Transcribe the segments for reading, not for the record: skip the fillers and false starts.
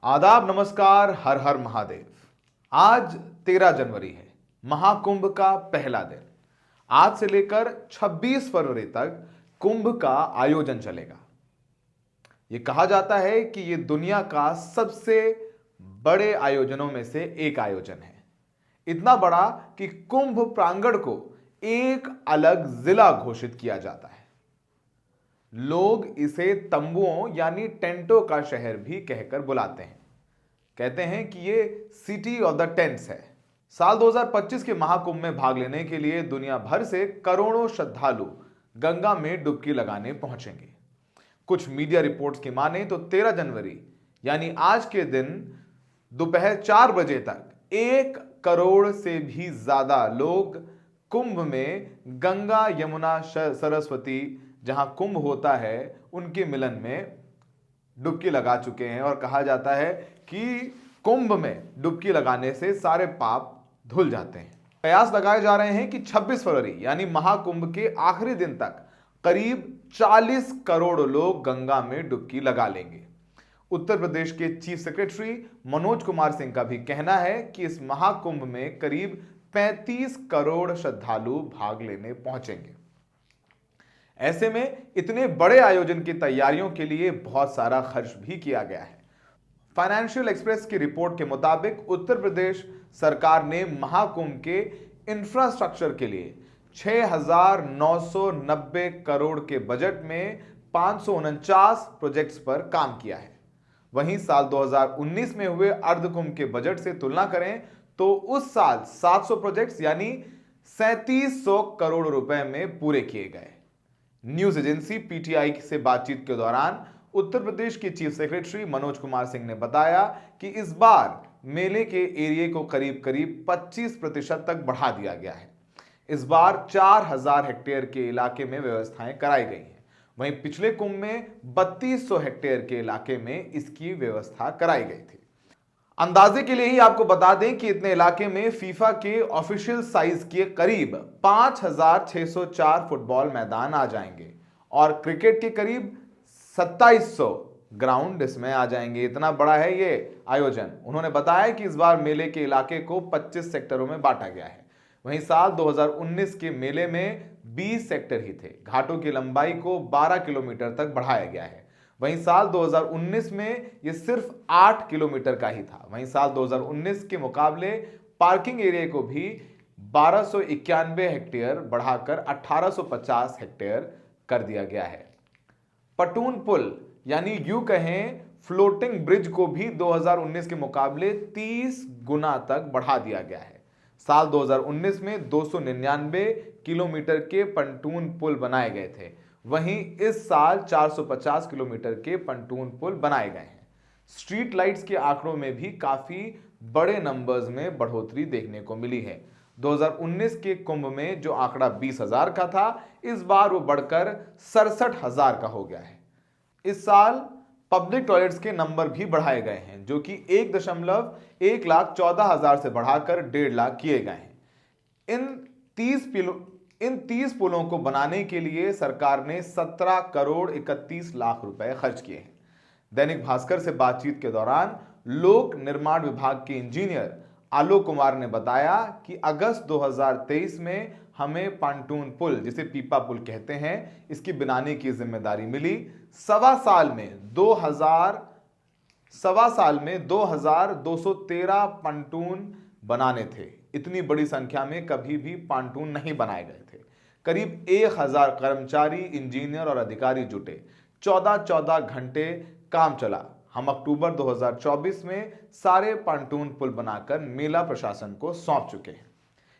आदाब, नमस्कार, हर हर महादेव। आज 13 जनवरी है, महाकुंभ का पहला दिन। आज से लेकर 26 फरवरी तक कुंभ का आयोजन चलेगा। यह कहा जाता है कि यह दुनिया का सबसे बड़े आयोजनों में से एक आयोजन है। इतना बड़ा कि कुंभ प्रांगण को एक अलग जिला घोषित किया जाता है। लोग इसे तंबुओं यानी टेंटों का शहर भी कहकर बुलाते हैं। कहते हैं कि ये सिटी ऑफ द टेंट्स है। साल 2025 के महाकुंभ में भाग लेने के लिए दुनिया भर से करोड़ों श्रद्धालु गंगा में डुबकी लगाने पहुंचेंगे। कुछ मीडिया रिपोर्ट्स की माने तो 13 जनवरी यानी आज के दिन दोपहर 4 बजे तक 1 करोड़ से भी ज्यादा लोग कुंभ में गंगा, यमुना, सरस्वती जहां कुंभ होता है उनके मिलन में डुबकी लगा चुके हैं। और कहा जाता है कि कुंभ में डुबकी लगाने से सारे पाप धुल जाते हैं। प्रयास लगाए जा रहे हैं कि 26 फरवरी यानी महाकुंभ के आखिरी दिन तक करीब 40 करोड़ लोग गंगा में डुबकी लगा लेंगे। उत्तर प्रदेश के चीफ सेक्रेटरी मनोज कुमार सिंह का भी कहना है कि इस महाकुंभ में करीब 35 करोड़ श्रद्धालु भाग लेने पहुंचेंगे। ऐसे में इतने बड़े आयोजन की तैयारियों के लिए बहुत सारा खर्च भी किया गया है। फाइनेंशियल एक्सप्रेस की रिपोर्ट के मुताबिक उत्तर प्रदेश सरकार ने महाकुंभ के इंफ्रास्ट्रक्चर के लिए 6,990 करोड़ के बजट में 549 प्रोजेक्ट्स पर काम किया है। वहीं साल 2019 में हुए अर्धकुंभ के बजट से तुलना करें तो उस साल 700 प्रोजेक्ट्स यानी 3700 करोड़ रुपए में पूरे किए गए। न्यूज एजेंसी पीटीआई से बातचीत के दौरान उत्तर प्रदेश के चीफ सेक्रेटरी मनोज कुमार सिंह ने बताया कि इस बार मेले के एरिया को करीब 25% तक बढ़ा दिया गया है। इस बार 4000 हेक्टेयर के इलाके में व्यवस्थाएं कराई गई हैं। वहीं पिछले कुंभ में 3200 हेक्टेयर के इलाके में इसकी व्यवस्था कराई गई थी। अंदाजे के लिए ही आपको बता दें कि इतने इलाके में फीफा के ऑफिशियल साइज के करीब 5604 फुटबॉल मैदान आ जाएंगे और क्रिकेट के करीब 2700 ग्राउंड इसमें आ जाएंगे। इतना बड़ा है ये आयोजन। उन्होंने बताया कि इस बार मेले के इलाके को 25 सेक्टरों में बांटा गया है। वहीं साल 2019 के मेले में 20 सेक्टर ही थे। घाटों की लंबाई को 12 किलोमीटर तक बढ़ाया गया है। वहीं साल 2019 में यह सिर्फ 8 किलोमीटर का ही था। वहीं साल 2019 के मुकाबले पार्किंग एरिया को भी 1291 हेक्टेयर बढ़ाकर 1850 हेक्टेयर कर दिया गया है। पटून पुल यानी यूं कहें फ्लोटिंग ब्रिज को भी 2019 के मुकाबले 30 गुना तक बढ़ा दिया गया है। साल 2019 में 299 किलोमीटर के पंटून पुल बनाए गए थे। वहीं इस साल 450 किलोमीटर के पंटून पुल बनाए गए हैं। स्ट्रीट लाइट्स के आंकड़ों में भी काफी बड़े नंबर्स में बढ़ोतरी देखने को मिली है। 2019 के कुंभ में जो आंकड़ा 20,000 का था, इस बार वो बढ़कर 67,000 का हो गया है। इस साल पब्लिक टॉयलेट्स के नंबर भी बढ़ाए गए हैं, जो कि 1,14,000 से बढ़ाकर 1.5 लाख किए गए हैं। इन 30 पुलों को बनाने के लिए सरकार ने 17 करोड़ 31 लाख रुपए खर्च किए हैं। दैनिक भास्कर से बातचीत के दौरान लोक निर्माण विभाग के इंजीनियर आलोक कुमार ने बताया कि अगस्त 2023 में हमें पांटून पुल, जिसे पीपा पुल कहते हैं, इसकी बनाने की जिम्मेदारी मिली। सवा साल में 2213 पांटून बनाने थे। इतनी बड़ी संख्या में कभी भी पांटून नहीं बनाए गए थे। करीब 1000 कर्मचारी, इंजीनियर और अधिकारी जुटे। 14 घंटे काम चला। हम अक्टूबर 2024 में सारे पंटून पुल बनाकर मेला प्रशासन को सौंप चुके हैं।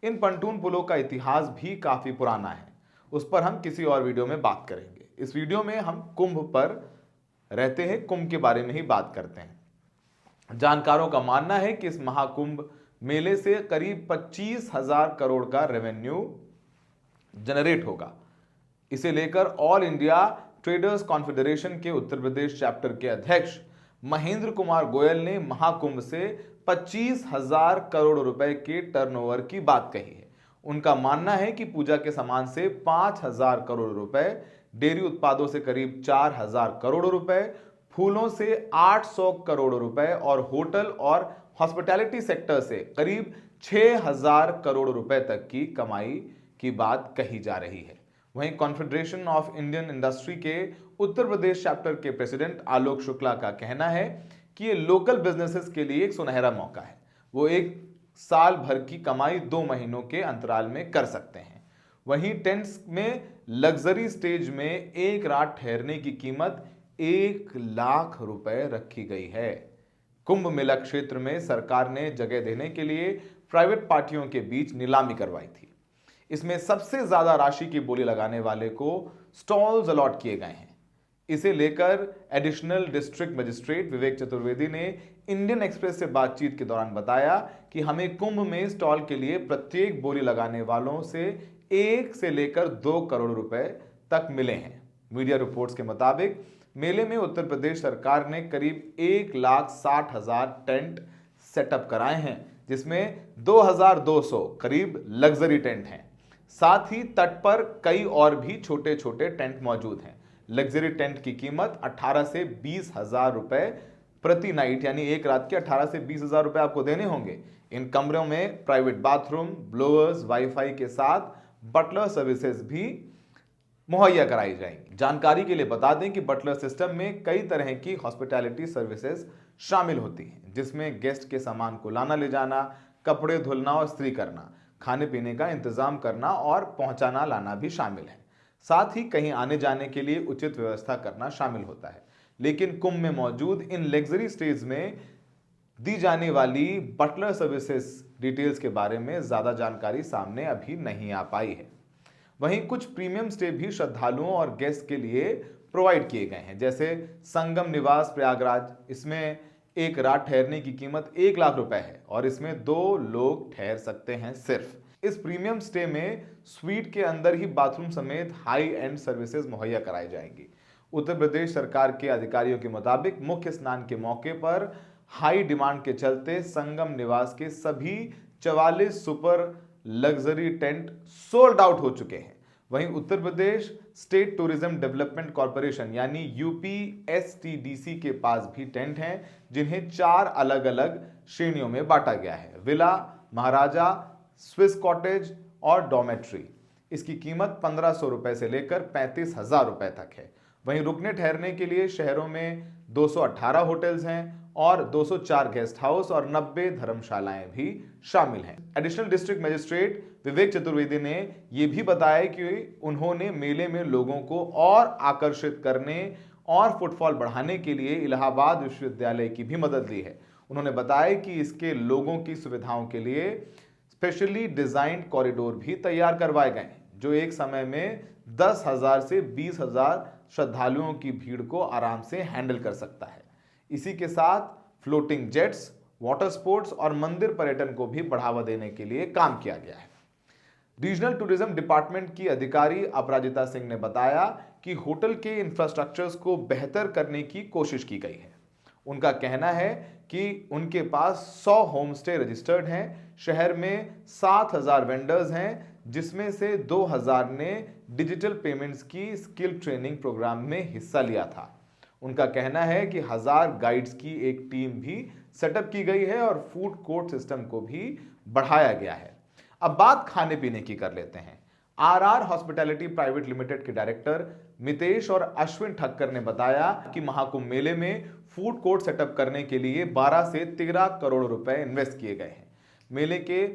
इन पंटून पुलों का इतिहास भी काफी पुराना है, उस पर हम किसी और वीडियो में बात करेंगे। इस वीडियो में हम कुंभ पर रहते हैं, कुंभ के बारे में ही बात करते हैं। जानकारों का मानना है कि इस महाकुंभ मेले से करीब 25,000 करोड़ का रेवेन्यू जनरेट होगा। इसे लेकर ऑल इंडिया ट्रेडर्स कॉन्फेडरेशन के उत्तर प्रदेश चैप्टर के अध्यक्ष महेंद्र कुमार गोयल ने महाकुंभ से 25,000 करोड़ रुपए के टर्नओवर की बात कही है। उनका मानना है कि पूजा के सामान से 5,000 करोड़ रुपए, डेयरी उत्पादों से करीब 4,000 करोड़ रुपए, फूलों से 800 करोड़ रुपए और होटल और हॉस्पिटैलिटी सेक्टर से करीब 6000 करोड़ रुपए तक की कमाई की बात कही जा रही है। वहीं कॉन्फेडरेशन ऑफ इंडियन इंडस्ट्री के उत्तर प्रदेश चैप्टर के प्रेसिडेंट आलोक शुक्ला का कहना है कि ये लोकल बिजनेसेस के लिए एक सुनहरा मौका है। वो एक साल भर की कमाई 2 महीनों के अंतराल में कर सकते हैं। वहीं टेंट्स में लग्जरी स्टेज में एक रात ठहरने की कीमत 1 लाख रुपए रखी गई है। कुंभ मेला क्षेत्र में सरकार ने जगह देने के लिए प्राइवेट पार्टियों के बीच नीलामी करवाई थी। इसमें सबसे ज्यादा राशि की बोली लगाने वाले को स्टॉल्स अलॉट किए गए हैं। इसे लेकर एडिशनल डिस्ट्रिक्ट मजिस्ट्रेट विवेक चतुर्वेदी ने इंडियन एक्सप्रेस से बातचीत के दौरान बताया कि हमें कुंभ में स्टॉल के लिए प्रत्येक बोली लगाने वालों से 1 से लेकर 2 करोड़ रुपए तक मिले हैं। मीडिया रिपोर्ट्स के मुताबिक मेले में उत्तर प्रदेश सरकार ने करीब 1,60,000 टेंट सेटअप कराए हैं, जिसमें 2,200 करीब लग्जरी टेंट हैं। साथ ही तट पर कई और भी छोटे छोटे टेंट मौजूद हैं। लग्जरी टेंट की कीमत 18 से 20 हजार रुपए प्रति नाइट, यानी एक रात के 18 से 20 हजार रुपए आपको देने होंगे। इन कमरों में प्राइवेट बाथरूम, ब्लोअर्स, वाईफाई के साथ बटलर सर्विसेज भी मुहैया कराई जाएंगी। जानकारी के लिए बता दें कि बटलर सिस्टम में कई तरह की हॉस्पिटैलिटी सर्विसेज शामिल होती हैं, जिसमें गेस्ट के सामान को लाना ले जाना, कपड़े धुलना और इस्त्री करना, खाने पीने का इंतजाम करना और पहुंचाना लाना भी शामिल है। साथ ही कहीं आने जाने के लिए उचित व्यवस्था करना शामिल होता है। लेकिन कुंभ में मौजूद इन लग्जरी स्टेज में दी जाने वाली बटलर सर्विसेज डिटेल्स के बारे में ज्यादा जानकारी सामने अभी नहीं आ पाई है। वहीं कुछ प्रीमियम स्टे भी श्रद्धालुओं और गेस्ट के लिए प्रोवाइड किए गए हैं, जैसे संगम निवास प्रयागराज। इसमें एक रात ठहरने की कीमत 1 लाख रुपए है और इसमें 2 लोग ठहर सकते हैं सिर्फ। इस प्रीमियम स्टे में स्वीट के अंदर ही बाथरूम समेत हाई एंड सर्विसेज मुहैया कराई जाएंगी। उत्तर प्रदेश सरकार के अधिकारियों के मुताबिक मुख्य स्नान के मौके पर हाई डिमांड के चलते संगम निवास के सभी 44 super luxury tent sold out हो चुके हैं। वहीं Uttar Pradesh state tourism development corporation यानी यूपीएसटीडीसी के पास भी टेंट हैं, जिन्हें 4 अलग अलग श्रेणियों में बांटा गया है: विला, महाराजा, स्विस कॉटेज और डॉमेट्री। इसकी कीमत 1500 रुपए से लेकर 35,000 रुपए तक है। वहीं रुकने ठहरने के लिए शहरों में 218 होटल्स हैं और 204 गेस्ट हाउस और 90 धर्मशालाएं भी शामिल हैं। एडिशनल डिस्ट्रिक्ट मजिस्ट्रेट विवेक चतुर्वेदी ने यह भी बताया कि उन्होंने मेले में लोगों को और आकर्षित करने और फुटफॉल बढ़ाने के लिए इलाहाबाद विश्वविद्यालय की भी मदद ली है। उन्होंने बताया कि इसके लोगों की सुविधाओं के लिए स्पेशली डिजाइंड कॉरिडोर भी तैयार करवाए गए हैं, जो एक समय में 10,000 से 20,000 श्रद्धालुओं की भीड़ को आराम से हैंडल कर सकता है। इसी के साथ फ्लोटिंग जेट्स, वाटर स्पोर्ट्स और मंदिर पर्यटन को भी बढ़ावा देने के लिए काम किया गया है। रीजनल टूरिज्म डिपार्टमेंट की अधिकारी अपराजिता सिंह ने बताया कि होटल के इंफ्रास्ट्रक्चर्स को बेहतर करने की कोशिश की गई है। उनका कहना है कि उनके पास 100 होम स्टे रजिस्टर्ड हैं। शहर में 7,000 वेंडर्स हैं, जिसमें से 2,000 ने डिजिटल पेमेंट्स की स्किल ट्रेनिंग प्रोग्राम में हिस्सा लिया था। उनका कहना है कि 1000 गाइड्स की एक टीम भी सेटअप की गई है और फूड कोर्ट सिस्टम को भी बढ़ाया गया है। अब बात खाने पीने की कर लेते हैं। आरआर हॉस्पिटैलिटी प्राइवेट लिमिटेड के डायरेक्टर मितेश और अश्विन ठक्कर ने बताया कि महाकुंभ मेले में फूड कोर्ट सेटअप करने के लिए 12 से 13 करोड़ रुपए इन्वेस्ट किए गए हैं। मेले के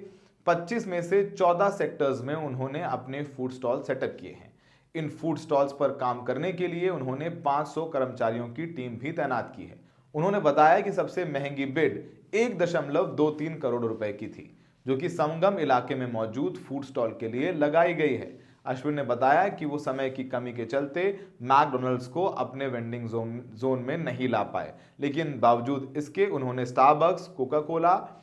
25 में से 14 सेक्टर्स में उन्होंने अपने फूड स्टॉल सेटअप किए हैं। इन फूड स्टॉल्स पर काम करने के लिए उन्होंने 500 कर्मचारियों की टीम भी तैनात की है। उन्होंने बताया कि सबसे महंगी बिड 1.23 करोड़ रुपए की थी, जो कि संगम इलाके में मौजूद फूड स्टॉल के लिए लगाई गई है। अश्विन ने बताया कि वो समय की कमी के चलते मैकडॉनल्ड्स को अपने वेंडिंग जोन में नहीं ला पाए, लेकिन बावजूद इसके उन्होंने स्टारबक्स, कोका कोला,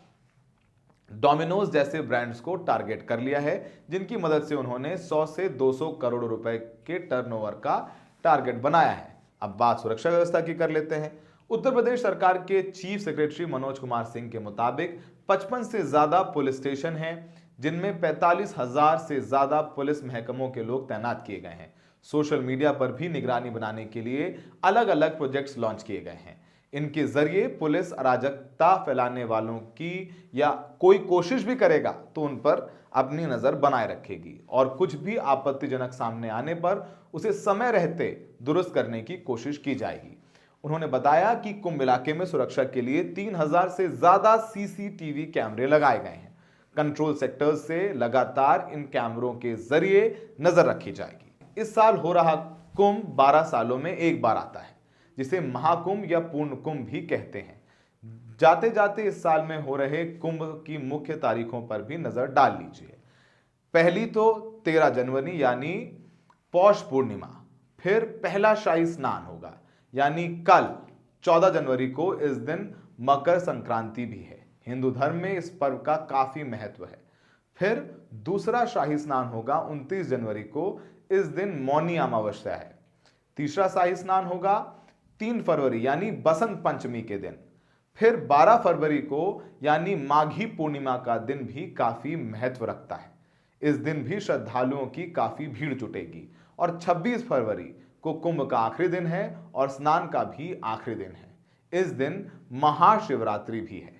डोमिनोज जैसे ब्रांड्स को टारगेट कर लिया है, जिनकी मदद से उन्होंने 100 से 200 करोड़ रुपए के टर्नओवर का टारगेट बनाया है। अब बात सुरक्षा व्यवस्था की कर लेते हैं। उत्तर प्रदेश सरकार के चीफ सेक्रेटरी मनोज कुमार सिंह के मुताबिक 55 से ज्यादा पुलिस स्टेशन हैं, जिनमें 45,000 से ज्यादा पुलिस महकमों के लोग तैनात किए गए हैं। सोशल मीडिया पर भी निगरानी बनाने के लिए अलग अलग प्रोजेक्ट्स लॉन्च किए गए हैं। इनके जरिए पुलिस अराजकता फैलाने वालों की या कोई कोशिश भी करेगा तो उन पर अपनी नजर बनाए रखेगी और कुछ भी आपत्तिजनक सामने आने पर उसे समय रहते दुरुस्त करने की कोशिश की जाएगी। उन्होंने बताया कि कुंभ इलाके में सुरक्षा के लिए 3000 से ज्यादा सीसीटीवी कैमरे लगाए गए हैं। कंट्रोल सेक्टर्स से लगातार इन कैमरों के जरिए नजर रखी जाएगी। इस साल हो रहा कुंभ 12 सालों में एक बार आता है, जिसे महाकुंभ या पूर्ण कुंभ भी कहते हैं। जाते जाते इस साल में हो रहे कुंभ की मुख्य तारीखों पर भी नजर डाल लीजिए। पहली तो 13 जनवरी यानी पौष पूर्णिमा, फिर पहला शाही स्नान होगा यानी कल 14 जनवरी को। इस दिन मकर संक्रांति भी है। हिंदू धर्म में इस पर्व का काफी महत्व है। फिर दूसरा शाही स्नान होगा 29 जनवरी को। इस दिन मौनी अमावस्या है। तीसरा शाही स्नान होगा 3 फरवरी यानी बसंत पंचमी के दिन। फिर 12 फरवरी को यानी माघी पूर्णिमा का दिन भी काफी महत्व रखता है। इस दिन भी श्रद्धालुओं की काफी भीड़ जुटेगी। और 26 फरवरी को कुंभ का आखिरी दिन है और स्नान का भी आखिरी दिन है। इस दिन महाशिवरात्रि भी है।